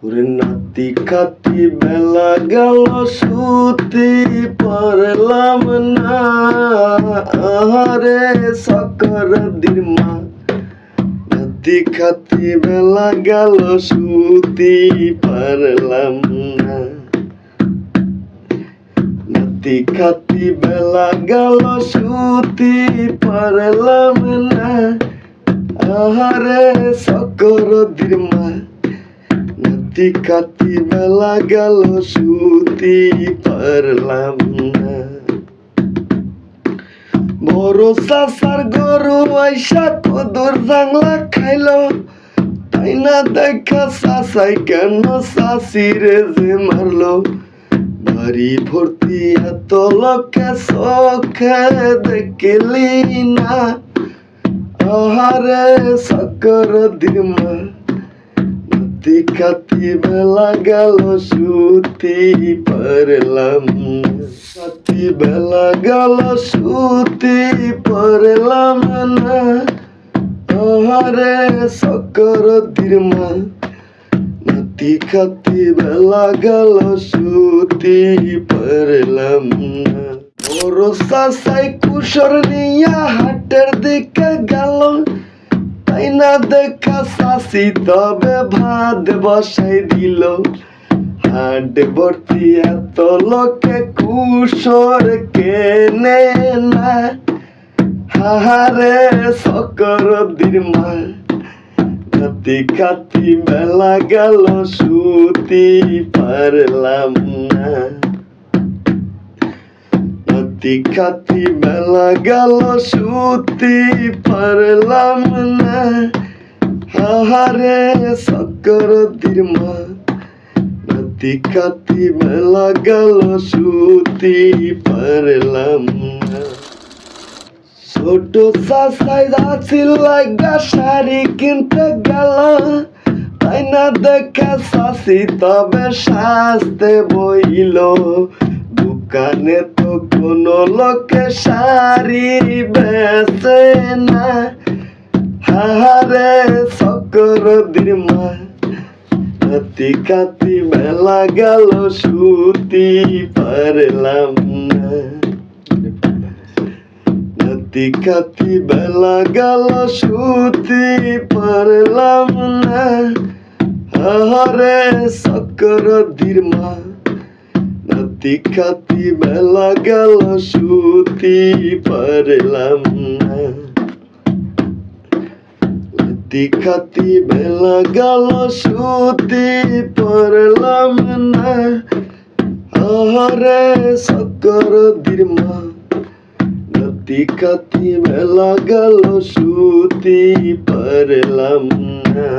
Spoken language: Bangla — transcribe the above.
ওরে নাতি খাতি বেলা গেল শুতে পারলাম না, আহারে সকর দিমা। নাতি খাতি বেলা গেল শুতে পারলাম না, নাতি খাতি বেলা গেল শুতে পারলাম না, আহারে সকর দিমা। নাতি খাতি বেলা গেল শুতে পারলাম না। বড় চাচার গরু আইসা কদর জাংলা খাইলো, তাই না দেখা চাচাই কেন চাচিরে যে মারলো। বাড়ি ভর্তি এত লোকে চোখে দেখলি না, আহারে সকর দিমা। নাতি খাতি বেলা গেল শুতে পারলাম না, খাতি বেলা গেল শুতে পারলাম না, আহারে সকর দিমা। নাতি খাতি বেলা গেল শুতে পারলাম না। বড় চাচাই কুশর নিয়া হাটের দিকে গেল, তাই না দেখা চাচি তবে ভাত বসাই দিল। হাট ভর্তি এত লোকে কুশর কেনে না, হাহারে সকর দিমা। নাতি খাতি বেলা গেল শুতে পারলাম না, নাতি খাতি বেলা গেল শুতে পারলাম না, আহারে সকর দিমা। নাতি খাতি বেলা গেল শুতে পারলাম না। ছোট চাচাই রাছিল লাগা শাড়ি কিনতে গেল, তাই না দেখা চাচি তবে সাজতে বইল। দোকানে তো কোনো লোকে শাড়ি বেচে না, হাহারে সকর দিমা। নাতি খাতি বেলা গেল শুতে পারলাম না, নাতি খাতি বেলা গেল শুতে পারলাম না, আহারে সকর দিমা। নাতি খাতি বেলা গেল শুতে পারলাম না, নাতি খাতি বেলা গেল শুতে পারলাম না, আহারে সকর দিমা। নাতি খাতি বেলা গেল শুতে পারলাম না।